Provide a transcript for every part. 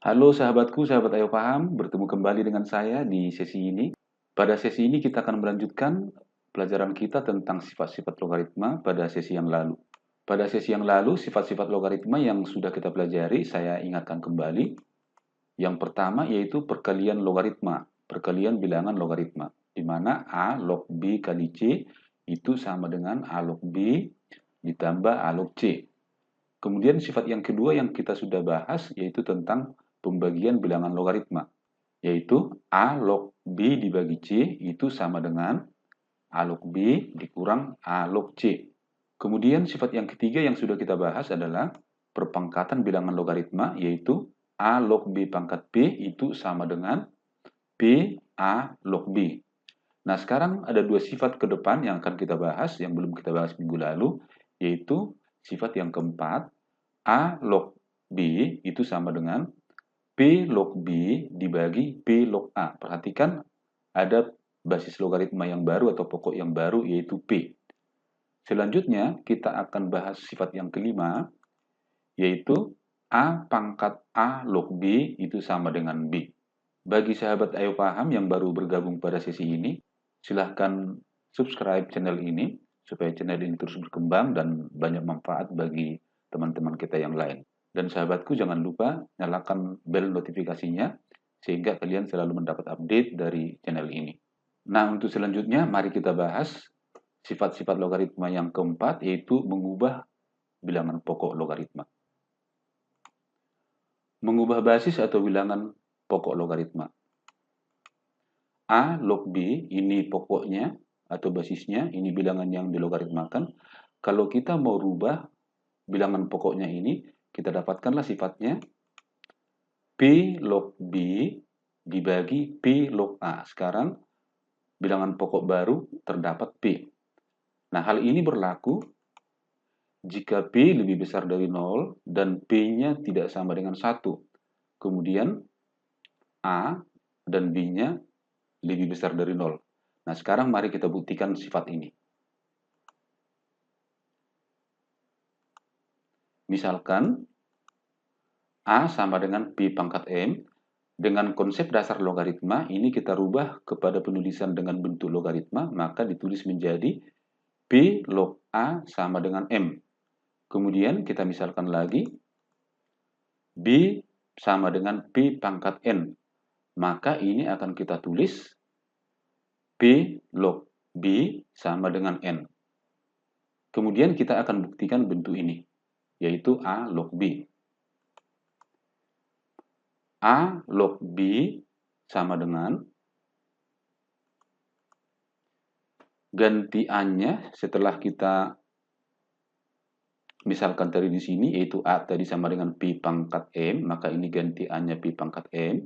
Halo sahabatku, sahabat Ayo Paham, bertemu kembali dengan saya di sesi ini. Pada sesi ini kita akan melanjutkan pelajaran kita tentang sifat-sifat logaritma pada sesi yang lalu. Pada sesi yang lalu, sifat-sifat logaritma yang sudah kita pelajari, saya ingatkan kembali. Yang pertama yaitu perkalian logaritma, perkalian bilangan logaritma, di mana A log B kali C itu sama dengan A log B ditambah A log C. Kemudian sifat yang kedua yang kita sudah bahas yaitu tentang pembagian bilangan logaritma, yaitu A log B dibagi C itu sama dengan A log B dikurang A log C. Kemudian sifat yang ketiga yang sudah kita bahas adalah perpangkatan bilangan logaritma, yaitu A log B pangkat B itu sama dengan B A log B. Nah, sekarang ada dua sifat ke depan yang akan kita bahas, yang belum kita bahas minggu lalu, yaitu sifat yang keempat, A log B itu sama dengan P log B dibagi P log A. Perhatikan ada basis logaritma yang baru atau pokok yang baru yaitu P. Selanjutnya kita akan bahas sifat yang kelima yaitu A pangkat A log B itu sama dengan B. Bagi sahabat Ayo Paham yang baru bergabung pada sesi ini, silahkan subscribe channel ini supaya channel ini terus berkembang dan banyak manfaat bagi teman-teman kita yang lain. Dan sahabatku jangan lupa nyalakan bel notifikasinya sehingga kalian selalu mendapat update dari channel ini. Nah, untuk selanjutnya mari kita bahas sifat-sifat logaritma yang keempat yaitu mengubah bilangan pokok logaritma. Mengubah basis atau bilangan pokok logaritma. A log B ini pokoknya atau basisnya, ini bilangan yang dilogaritmakan. Kalau kita mau rubah bilangan pokoknya ini, kita dapatkanlah sifatnya P log B dibagi P log A. Sekarang bilangan pokok baru terdapat P. Nah, hal ini berlaku jika P lebih besar dari 0 dan P-nya tidak sama dengan 1. Kemudian A dan B-nya lebih besar dari 0. Nah, sekarang mari kita buktikan sifat ini. Misalkan A sama dengan P pangkat M. Dengan konsep dasar logaritma, ini kita rubah kepada penulisan dengan bentuk logaritma, maka ditulis menjadi P log A sama dengan M. Kemudian kita misalkan lagi, B sama dengan P pangkat N. Maka ini akan kita tulis P log B sama dengan N. Kemudian kita akan buktikan bentuk ini, yaitu A log B. A log B sama dengan gantiannya setelah kita misalkan tadi di sini, yaitu A tadi sama dengan P pangkat M, maka ini gantiannya P pangkat M.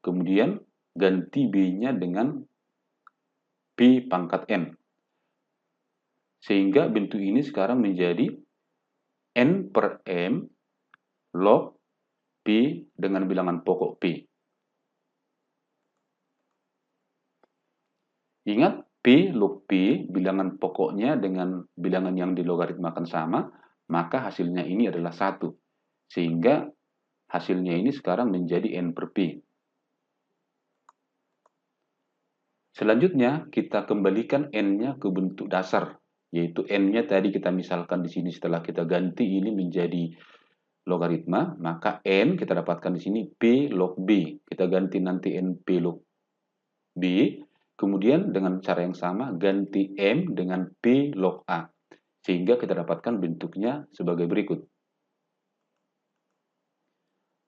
Kemudian ganti B-nya dengan P pangkat N. Sehingga bentuk ini sekarang menjadi N per M log P dengan bilangan pokok P. Ingat, P log P, bilangan pokoknya dengan bilangan yang dilogaritmakan sama, maka hasilnya ini adalah 1. Sehingga hasilnya ini sekarang menjadi N per P. Selanjutnya, kita kembalikan N-nya ke bentuk dasar, yaitu N-nya tadi kita misalkan di sini setelah kita ganti ini menjadi logaritma, maka N kita dapatkan di sini P log B. Kita ganti nanti N P log B, kemudian dengan cara yang sama ganti M dengan P log A. Sehingga kita dapatkan bentuknya sebagai berikut.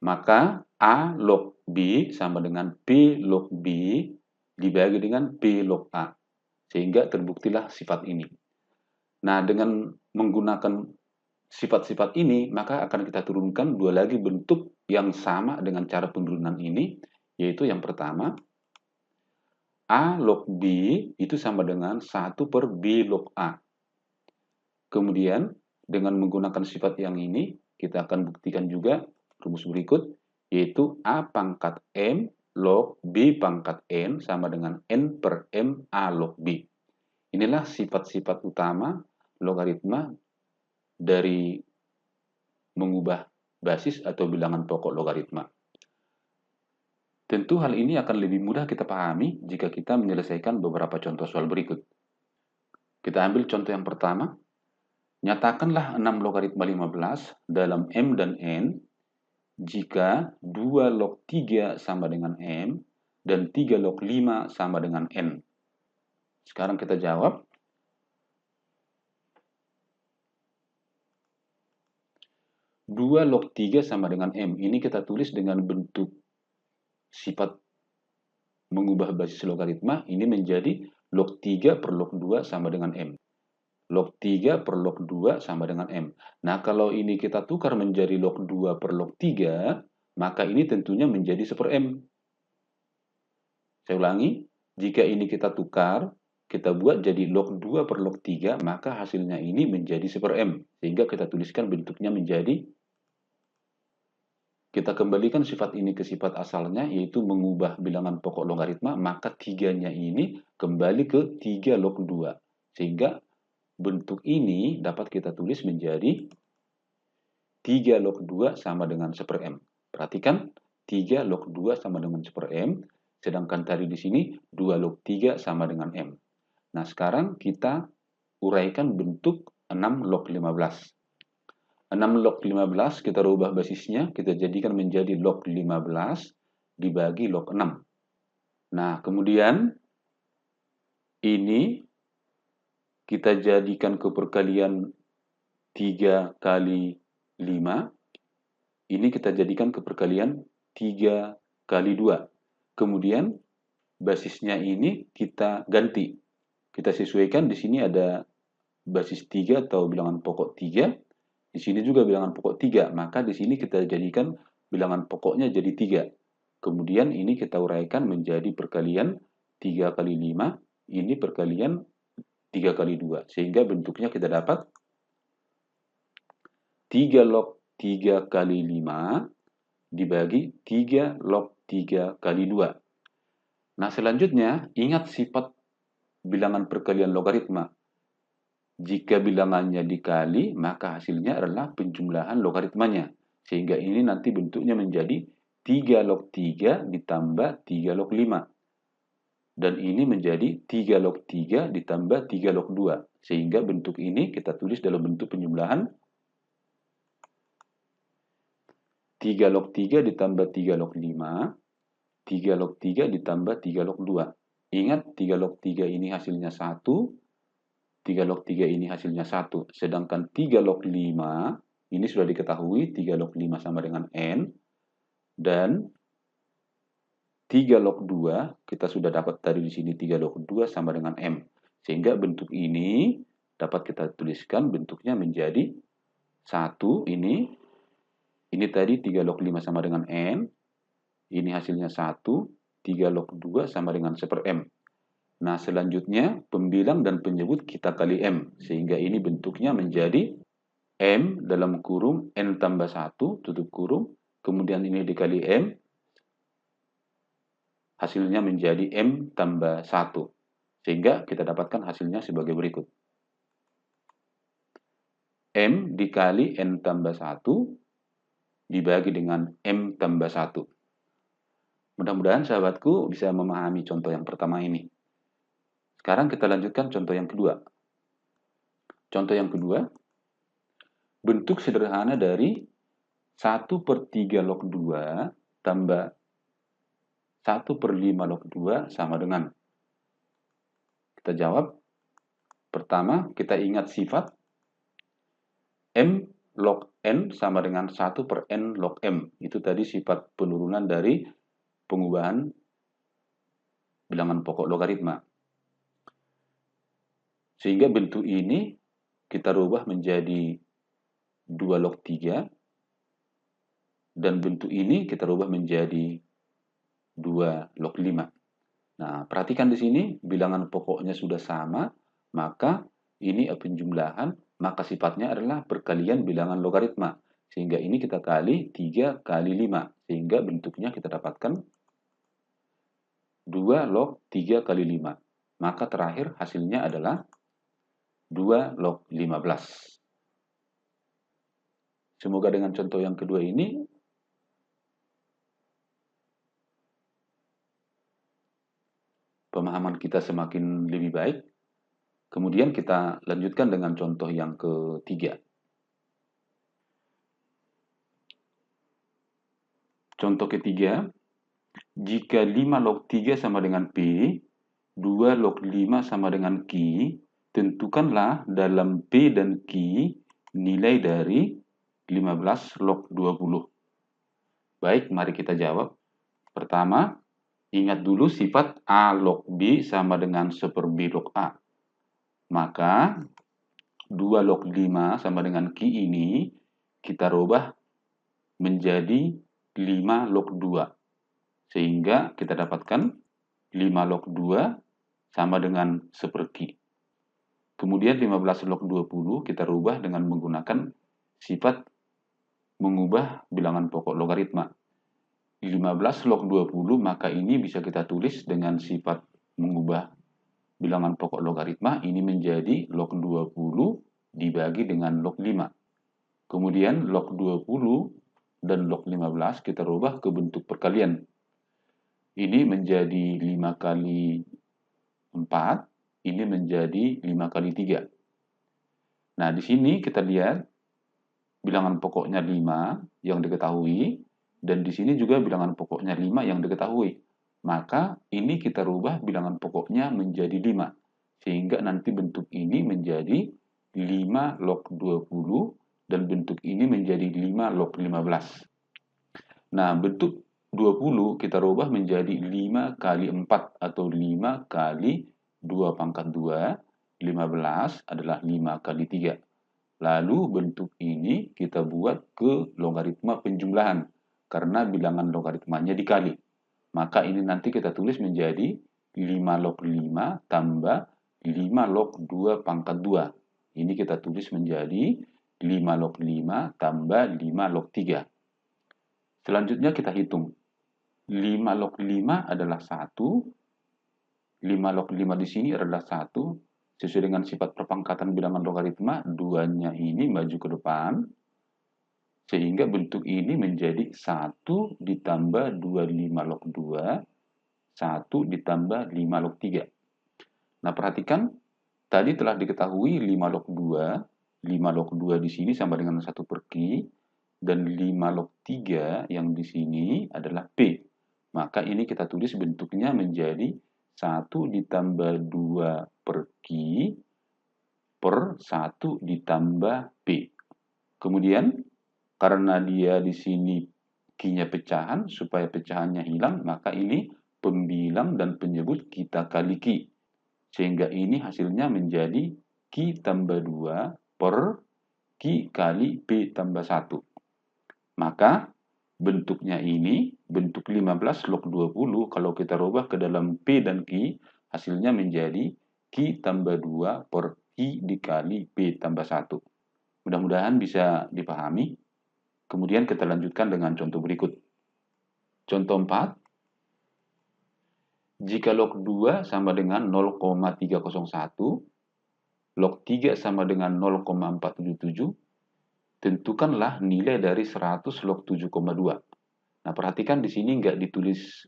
Maka A log B sama dengan P log B dibagi dengan P log A. Sehingga terbuktilah sifat ini. Nah, dengan menggunakan sifat-sifat ini, maka akan kita turunkan dua lagi bentuk yang sama dengan cara penurunan ini, yaitu yang pertama, A log B itu sama dengan 1 per B log A. Kemudian, dengan menggunakan sifat yang ini, kita akan buktikan juga rumus berikut, yaitu A pangkat M log B pangkat N sama dengan N per M A log B. Inilah sifat-sifat utama logaritma dari mengubah basis atau bilangan pokok logaritma. Tentu hal ini akan lebih mudah kita pahami jika kita menyelesaikan beberapa contoh soal berikut. Kita ambil contoh yang pertama. Nyatakanlah 6 logaritma 15 dalam M dan N jika 2 log 3 sama dengan M dan 3 log 5 sama dengan N. Sekarang kita jawab. Dua log 3 sama dengan M. Ini kita tulis dengan bentuk sifat mengubah basis logaritma. Ini menjadi log 3 per log 2 sama dengan M. Log 3 per log 2 sama dengan M. Nah, kalau ini kita tukar menjadi log 2 per log 3, maka ini tentunya menjadi 1 per M. Saya ulangi, jika ini kita tukar, kita buat jadi log 2 per log 3, maka hasilnya ini menjadi 1 per M. Sehingga kita tuliskan bentuknya menjadi, kita kembalikan sifat ini ke sifat asalnya, yaitu mengubah bilangan pokok logaritma, maka 3-nya ini kembali ke 3 log 2. Sehingga bentuk ini dapat kita tulis menjadi 3 log 2 sama dengan 1 per M. Perhatikan, 3 log 2 sama dengan 1 per M, sedangkan tadi di sini 2 log 3 sama dengan M. Nah, sekarang kita uraikan bentuk 6 log 15. 6 log 15 kita rubah basisnya, kita jadikan menjadi log 15 dibagi log 6. Nah, kemudian ini kita jadikan ke perkalian 3 kali 5. Ini kita jadikan ke perkalian 3 kali 2. Kemudian basisnya ini kita ganti. Kita sesuaikan, di sini ada basis 3 atau bilangan pokok 3. Di sini juga bilangan pokok 3. Maka di sini kita jadikan bilangan pokoknya jadi 3. Kemudian ini kita uraikan menjadi perkalian 3 kali 5. Ini perkalian 3 kali 2. Sehingga bentuknya kita dapat 3 log 3 kali 5 dibagi 3 log 3 kali 2. Nah, selanjutnya ingat sifat bilangan perkalian logaritma. Jika bilangannya dikali, maka hasilnya adalah penjumlahan logaritmanya. Sehingga ini nanti bentuknya menjadi 3 log 3 ditambah 3 log 5. Dan ini menjadi 3 log 3 ditambah 3 log 2. Sehingga bentuk ini kita tulis dalam bentuk penjumlahan 3 log 3 ditambah 3 log 5, 3 log 3 ditambah 3 log 2. Ingat, 3 log 3 ini hasilnya 1, 3 log 3 ini hasilnya 1. Sedangkan 3 log 5, ini sudah diketahui, 3 log 5 sama dengan N. Dan 3 log 2, kita sudah dapat tadi di sini 3 log 2 sama dengan M. Sehingga bentuk ini dapat kita tuliskan bentuknya menjadi 1 ini tadi 3 log 5 sama dengan N. Ini hasilnya 1, 3 log 2 sama dengan 1 per M. Nah, selanjutnya pembilang dan penyebut kita kali M. Sehingga ini bentuknya menjadi M dalam kurung N tambah 1, tutup kurung. Kemudian ini dikali M. Hasilnya menjadi M tambah 1. Sehingga kita dapatkan hasilnya sebagai berikut. M dikali N tambah 1 dibagi dengan M tambah 1. Mudah-mudahan sahabatku bisa memahami contoh yang pertama ini. Sekarang kita lanjutkan contoh yang kedua. Contoh yang kedua, bentuk sederhana dari 1 per 3 log 2 tambah 1 per 5 log 2 sama dengan. Kita jawab. Pertama, kita ingat sifat M log N sama dengan 1 per N log M. Itu tadi sifat penurunan dari pengubahan bilangan pokok logaritma. Sehingga bentuk ini kita rubah menjadi 2 log 3. Dan bentuk ini kita rubah menjadi 2 log 5. Nah, perhatikan di sini bilangan pokoknya sudah sama, maka ini penjumlahan, maka sifatnya adalah perkalian bilangan logaritma. Sehingga ini kita kali 3 kali 5. Sehingga bentuknya kita dapatkan 2 log 3 kali 5. Maka terakhir hasilnya adalah 2 log 15. Semoga dengan contoh yang kedua ini pemahaman kita semakin lebih baik. Kemudian kita lanjutkan dengan contoh yang ketiga. Contoh ketiga, jika 5 log 3 sama dengan P, 2 log 5 sama dengan Q, tentukanlah dalam P dan Q nilai dari 15 log 20. Baik, mari kita jawab. Pertama, ingat dulu sifat A log B sama dengan 1/B log A. Maka 2 log 5 sama dengan Q ini kita rubah menjadi 5 log 2. Sehingga kita dapatkan 5 log 2 sama dengan 1/Q. Kemudian 15 log 20 kita rubah dengan menggunakan sifat mengubah bilangan pokok logaritma. 15 log 20 maka ini bisa kita tulis dengan sifat mengubah bilangan pokok logaritma ini menjadi log 20 dibagi dengan log 5. Kemudian log 20 dan log 15 kita rubah ke bentuk perkalian. Ini menjadi 5 kali 4, ini menjadi 5 kali 3. Nah, di sini kita lihat bilangan pokoknya 5 yang diketahui, dan di sini juga bilangan pokoknya 5 yang diketahui. Maka ini kita rubah bilangan pokoknya menjadi 5. Sehingga nanti bentuk ini menjadi 5 log 20 dan bentuk ini menjadi 5 log 15. Nah, bentuk 20 kita rubah menjadi 5 kali 4 atau 5 kali 2 pangkat 2. 15 adalah 5 kali 3. Lalu bentuk ini kita buat ke logaritma penjumlahan karena bilangan logaritmanya dikali. Maka ini nanti kita tulis menjadi 5 log 5 tambah 5 log 2 pangkat 2. Ini kita tulis menjadi 5 log 5 tambah 5 log 3. Selanjutnya kita hitung. 5 log 5 adalah 1. 5 log 5 di sini adalah 1. Sesuai dengan sifat perpangkatan bilangan logaritma, 2-nya ini maju ke depan. Sehingga bentuk ini menjadi 1 ditambah 25 log 2. 1 ditambah 5 log 3. Nah, perhatikan. Tadi telah diketahui 5 log 2. 5 log 2 di sini sama dengan 1/Q. Dan 5 log 3 yang di sini adalah P. Maka ini kita tulis bentuknya menjadi 1 ditambah 2/Q per 1 ditambah P. Kemudian, karena dia di sini Q-nya pecahan, supaya pecahannya hilang, maka ini pembilang dan penyebut kita kali Q. Sehingga ini hasilnya menjadi Q tambah 2 per Q kali P tambah 1. Maka bentuknya ini, bentuk 15 log 20, kalau kita rubah ke dalam P dan Q, hasilnya menjadi Q tambah 2 per Q dikali P tambah 1. Mudah-mudahan bisa dipahami. Kemudian kita lanjutkan dengan contoh berikut. Contoh 4. Jika log 2 sama dengan 0,301, log 3 sama dengan 0,477, tentukanlah nilai dari 100 log 7,2. Nah, perhatikan di sini nggak ditulis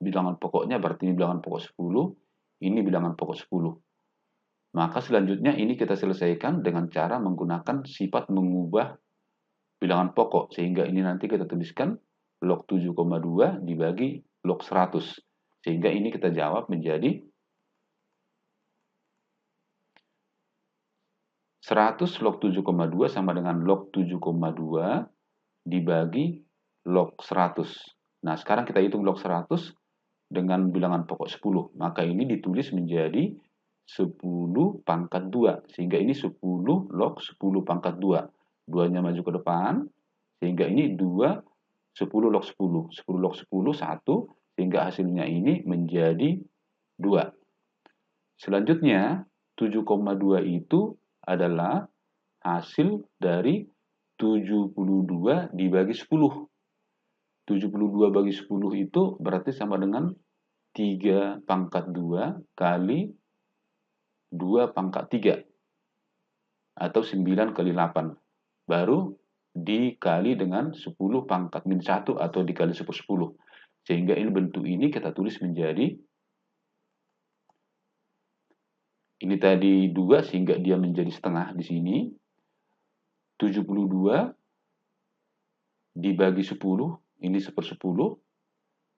bilangan pokoknya, berarti ini bilangan pokok 10, ini bilangan pokok 10. Maka selanjutnya ini kita selesaikan dengan cara menggunakan sifat mengubah bilangan pokok. Sehingga ini nanti kita tuliskan log 7,2 dibagi log 100. Sehingga ini kita jawab menjadi 100 log 7,2 sama dengan log 7,2 dibagi log 100. Nah, sekarang kita hitung log 100 dengan bilangan pokok 10. Maka ini ditulis menjadi 10 pangkat 2. Sehingga ini 10 log 10 pangkat 2. 2-nya maju ke depan. Sehingga ini 2, 10 log 10. 10 log 10, 1. Sehingga hasilnya ini menjadi 2. Selanjutnya, 7,2 itu adalah hasil dari 72 dibagi 10. 72 bagi 10 itu berarti sama dengan 3 pangkat 2 kali 2 pangkat 3. Atau 9 kali 8. Baru dikali dengan 10 pangkat min 1 atau dikali 10. Sehingga ini bentuk ini kita tulis menjadi Ini tadi 2 sehingga dia menjadi setengah di sini. 72 dibagi 10, ini 1/10.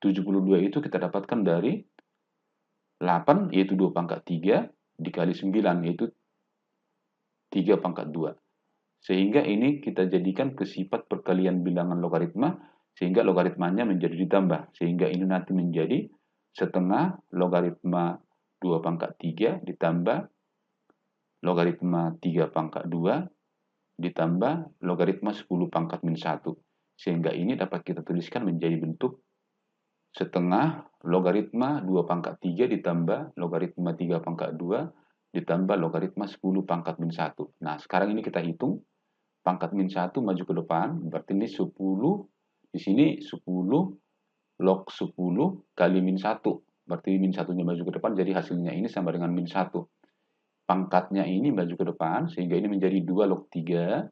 72 itu kita dapatkan dari 8, yaitu 2 pangkat 3, dikali 9, yaitu 3 pangkat 2. Sehingga ini kita jadikan ke sifat perkalian bilangan logaritma, sehingga logaritmanya menjadi ditambah. Sehingga ini nanti menjadi setengah logaritma 2 pangkat 3 ditambah logaritma 3 pangkat 2 ditambah logaritma 10 pangkat min 1. Sehingga ini dapat kita tuliskan menjadi bentuk setengah logaritma 2 pangkat 3 ditambah logaritma 3 pangkat 2 ditambah logaritma 10 pangkat min 1. Nah, sekarang ini kita hitung. Pangkat min 1 maju ke depan, berarti ini 10, di sini 10 log 10 kali min 1. Berarti min 1-nya maju ke depan, jadi hasilnya ini sama dengan min 1. Pangkatnya ini maju ke depan, sehingga ini menjadi 2 log 3.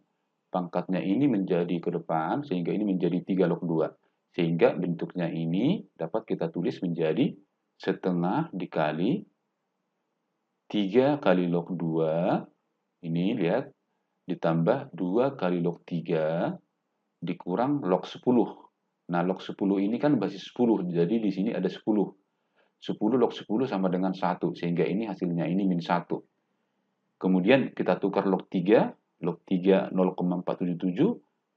Pangkatnya ini menjadi ke depan, sehingga ini menjadi 3 log 2. Sehingga bentuknya ini dapat kita tulis menjadi setengah dikali 3 kali log 2. Ini lihat, ditambah 2 kali log 3 dikurang log 10. Nah, log 10 ini kan basis 10, jadi di sini ada 10. 10 log 10 sama dengan 1, sehingga ini hasilnya ini min 1. Kemudian kita tukar log 3 0,477,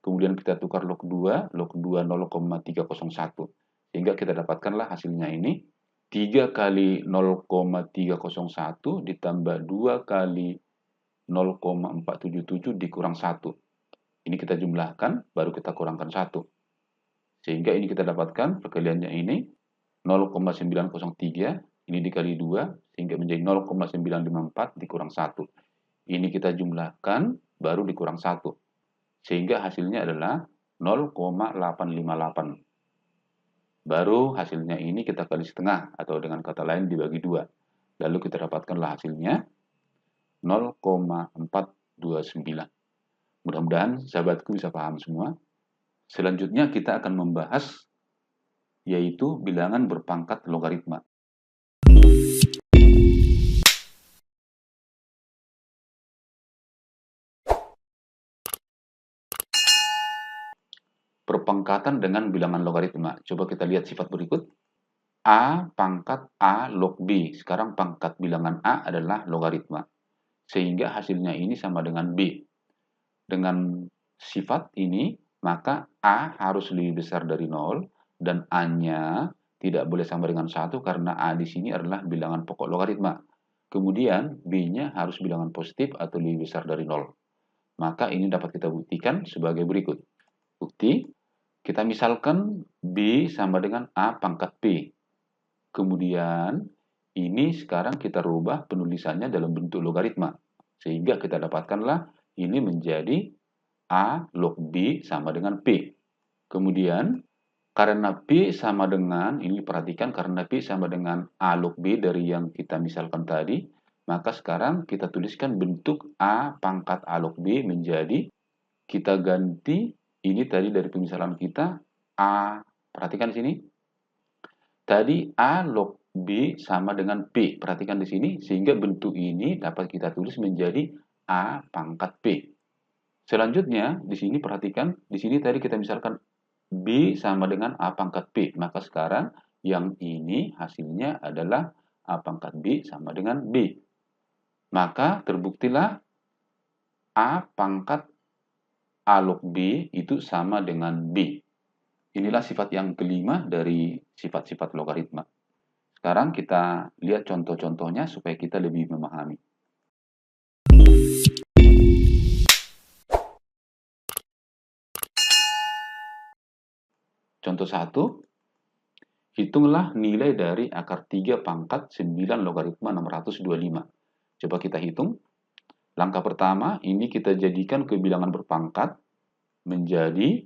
kemudian kita tukar log 2 0,301. Sehingga kita dapatkanlah hasilnya ini 3 kali 0,301 ditambah 2 kali 0,477 dikurang 1. Ini kita jumlahkan, baru kita kurangkan 1. Sehingga ini kita dapatkan perkaliannya ini 0,903, ini dikali 2, sehingga menjadi 0,954 dikurang 1. Ini kita jumlahkan, baru dikurang 1. Sehingga hasilnya adalah 0,858. Baru hasilnya ini kita kali setengah, atau dengan kata lain dibagi 2. Lalu kita dapatkanlah hasilnya 0,429. Mudah-mudahan sahabatku bisa paham semua. Selanjutnya kita akan membahas yaitu bilangan berpangkat logaritma. Perpangkatan dengan bilangan logaritma. Coba kita lihat sifat berikut. A pangkat A log B. Sekarang pangkat bilangan A adalah logaritma. Sehingga hasilnya ini sama dengan B. Dengan sifat ini, maka A harus lebih besar dari 0 dan A-nya tidak boleh sama dengan 1 karena A di sini adalah bilangan pokok logaritma. Kemudian B-nya harus bilangan positif atau lebih besar dari 0. Maka ini dapat kita buktikan sebagai berikut. Bukti, kita misalkan B sama dengan A pangkat P. Kemudian ini sekarang kita rubah penulisannya dalam bentuk logaritma. Sehingga kita dapatkanlah ini menjadi A log B sama dengan P. Kemudian karena P sama dengan, ini perhatikan karena P sama dengan A log B dari yang kita misalkan tadi, maka sekarang kita tuliskan bentuk A pangkat A log B menjadi, kita ganti ini tadi dari pemisalan kita, A, perhatikan di sini. Tadi A log B sama dengan P. Perhatikan di sini, sehingga bentuk ini dapat kita tulis menjadi A pangkat P. Selanjutnya, di sini perhatikan, di sini tadi kita misalkan B sama dengan A pangkat P. Maka sekarang yang ini hasilnya adalah A pangkat B sama dengan B. Maka terbuktilah A pangkat A log B itu sama dengan B. Inilah sifat yang kelima dari sifat-sifat logaritma. Sekarang kita lihat contoh-contohnya supaya kita lebih memahami. Contoh 1, hitunglah nilai dari akar 3 pangkat 9 logaritma 625. Coba kita hitung. Langkah pertama, ini kita jadikan ke bilangan berpangkat menjadi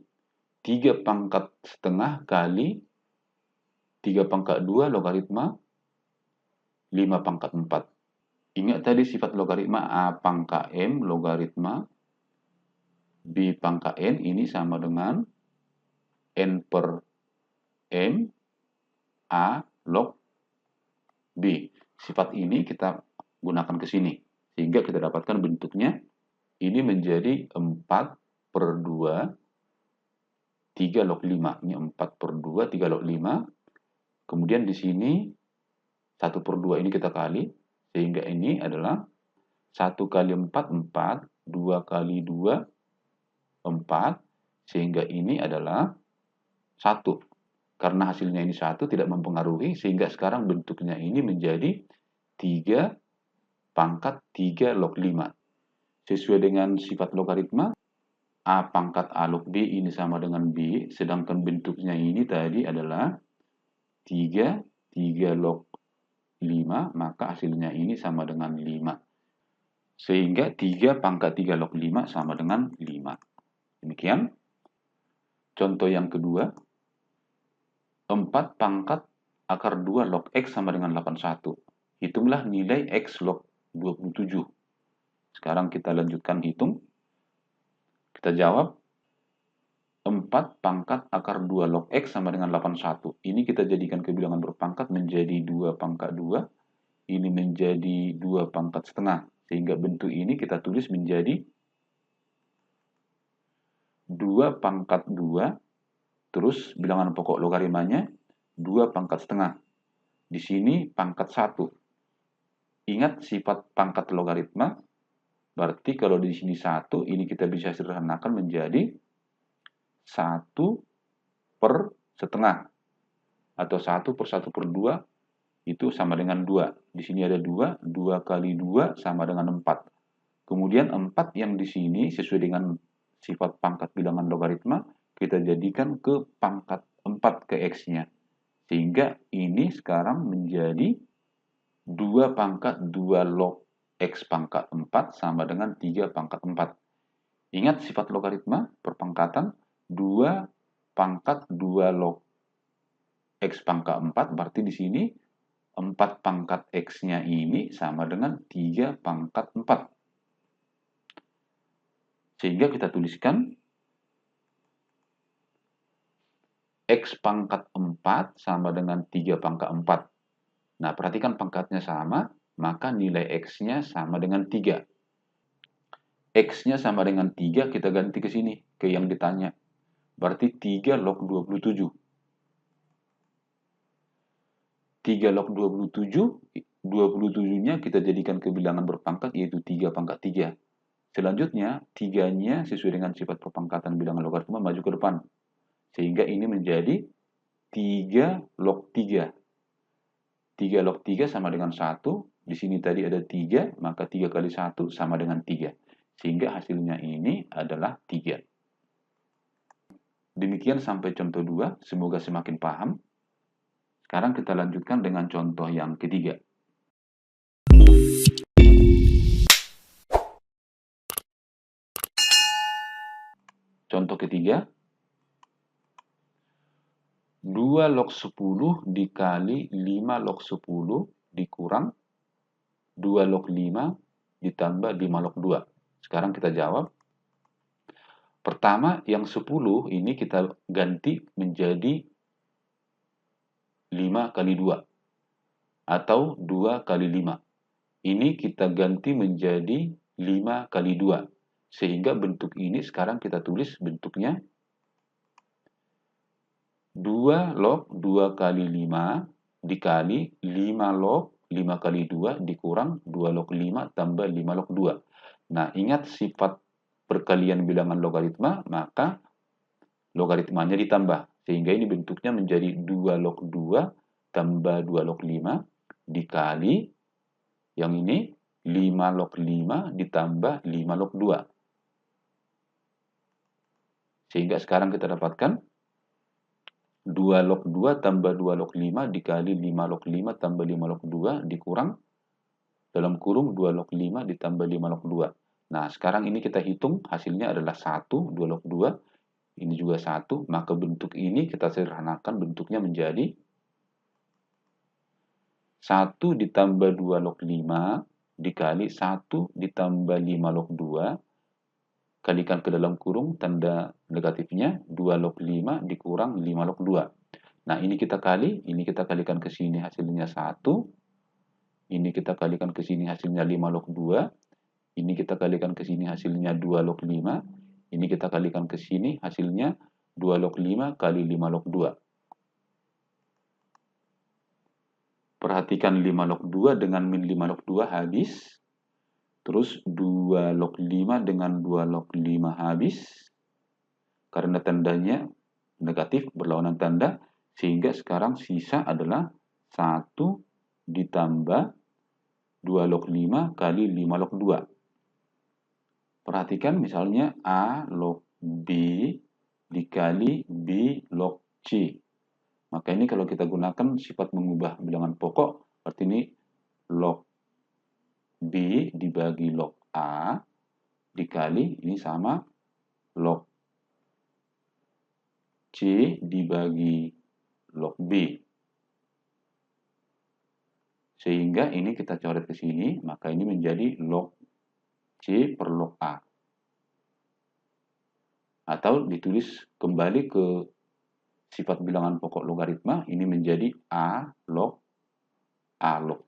3 pangkat setengah kali 3 pangkat 2 logaritma 5 pangkat 4. Ingat tadi sifat logaritma A pangkat M logaritma B pangkat N ini sama dengan N per M A log B. Sifat ini kita gunakan ke sini. Sehingga kita dapatkan bentuknya ini menjadi 4/2 3 log 5. Ini 4/2 3 log 5. Kemudian di sini 1/2 ini kita kali. Sehingga ini adalah 1 kali 4, 4. 2 kali 2, 4. Sehingga ini adalah 1. Karena hasilnya ini 1 tidak mempengaruhi, sehingga sekarang bentuknya ini menjadi 3/3 log 5. Sesuai dengan sifat logaritma, A pangkat A log B ini sama dengan B, sedangkan bentuknya ini tadi adalah 3 log 5, maka hasilnya ini sama dengan 5. Sehingga 3/3 log 5 sama dengan 5. Demikian. Contoh yang kedua, 4 pangkat akar 2 log X sama dengan 81. Hitunglah nilai X log 27. Sekarang kita lanjutkan hitung. Kita jawab, 4 pangkat akar 2 log X sama dengan 81. Ini kita jadikan kebilangan berpangkat menjadi 2/2. Ini menjadi 2/4. Sehingga bentuk ini kita tulis menjadi 2/2. Terus bilangan pokok logaritmanya 2/4. Di sini pangkat 1. Ingat sifat pangkat logaritma. Berarti kalau di sini 1, ini kita bisa sederhanakan menjadi 1/1/2. Atau 1/1/2 itu sama dengan 2. Di sini ada 2. 2 kali 2 sama dengan 4. Kemudian 4 yang di sini sesuai dengan sifat pangkat bilangan logaritma, kita jadikan ke pangkat 4 ke X-nya. Sehingga ini sekarang menjadi 2/2 log X pangkat 4 sama dengan 3/4. Ingat sifat logaritma perpangkatan, 2/2 log X pangkat 4, berarti di sini 4 pangkat X-nya ini sama dengan 3/4. Sehingga kita tuliskan X pangkat 4 sama dengan 3/4. Nah, perhatikan pangkatnya sama, maka nilai X-nya sama dengan 3. X-nya sama dengan 3, kita ganti ke sini, ke yang ditanya. Berarti 3 log 27. 3 log 27, 27-nya kita jadikan ke bilangan berpangkat, yaitu 3/3. Selanjutnya, 3-nya sesuai dengan sifat perpangkatan bilangan logaritma maju ke depan. Sehingga ini menjadi 3 log 3. 3 log 3 sama dengan 1. Di sini tadi ada 3, maka 3 kali 1 sama dengan 3. Sehingga hasilnya ini adalah 3. Demikian sampai contoh 2. Semoga semakin paham. Sekarang kita lanjutkan dengan contoh yang ketiga. Contoh ketiga, 2 log 10 dikali 5 log 10 dikurang 2 log 5 ditambah 5 log 2. Sekarang kita jawab. Pertama, yang 10 ini kita ganti menjadi 5 kali 2. Atau 2 kali 5. Ini kita ganti menjadi 5 kali 2. Sehingga bentuk ini sekarang kita tulis bentuknya 2 log 2 kali 5 dikali 5 log 5 kali 2 dikurang 2 log 5 tambah 5 log 2. Nah, ingat sifat perkalian bilangan logaritma, maka logaritmanya ditambah. Sehingga ini bentuknya menjadi 2 log 2 tambah 2 log 5 dikali yang ini 5 log 5 ditambah 5 log 2. Sehingga sekarang kita dapatkan 2 log 2 tambah 2 log 5 dikali 5 log 5 tambah 5 log 2 dikurang dalam kurung 2 log 5 ditambah 5 log 2. Nah, sekarang ini kita hitung hasilnya adalah 1, 2 log 2. Ini juga 1, maka bentuk ini kita sederhanakan bentuknya menjadi 1 ditambah 2 log 5 dikali 1 ditambah 5 log 2. Kalikan ke dalam kurung tanda negatifnya 2 log 5 dikurang 5 log 2. Nah, ini kita kali, ini kita kalikan ke sini hasilnya 1. ini kita kalikan ke sini hasilnya 5 log 2, ini kita kalikan ke sini hasilnya 2 log 5, ini kita kalikan ke sini hasilnya 2 log 5 kali 5 log 2. Perhatikan 5 log 2 dengan min 5 log 2 habis. Terus 2 log 5 dengan 2 log 5 habis. Karena tandanya negatif berlawanan tanda, sehingga sekarang sisa adalah 1 ditambah 2 log 5 kali 5 log 2. Perhatikan misalnya A log B dikali B log C. Maka ini kalau kita gunakan sifat mengubah bilangan pokok, berarti ini log B dibagi log A dikali, ini sama log C dibagi log B. Sehingga ini kita coret ke sini, maka ini menjadi log C per log A. Atau ditulis kembali ke sifat bilangan pokok logaritma, ini menjadi A log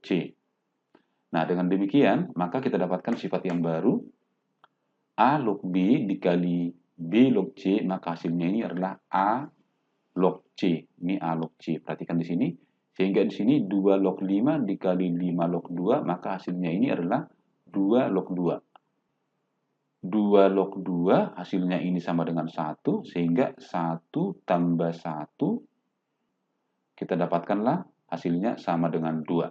C. Nah, dengan demikian, maka kita dapatkan sifat yang baru, A log B dikali B log C, maka hasilnya ini adalah A log C. Ini A log C. Perhatikan di sini. Sehingga di sini 2 log 5 dikali 5 log 2, maka hasilnya ini adalah 2 log 2. 2 log 2 hasilnya ini sama dengan 1, sehingga 1 tambah 1 kita dapatkanlah hasilnya sama dengan 2.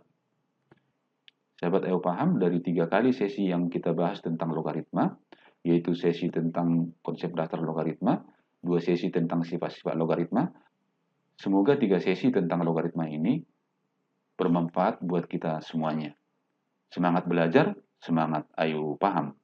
Sahabat EO paham dari 3 kali sesi yang kita bahas tentang logaritma, yaitu sesi tentang konsep dasar logaritma, 2 sesi tentang sifat-sifat logaritma. Semoga 3 sesi tentang logaritma ini bermanfaat buat kita semuanya. Semangat belajar, semangat ayo paham.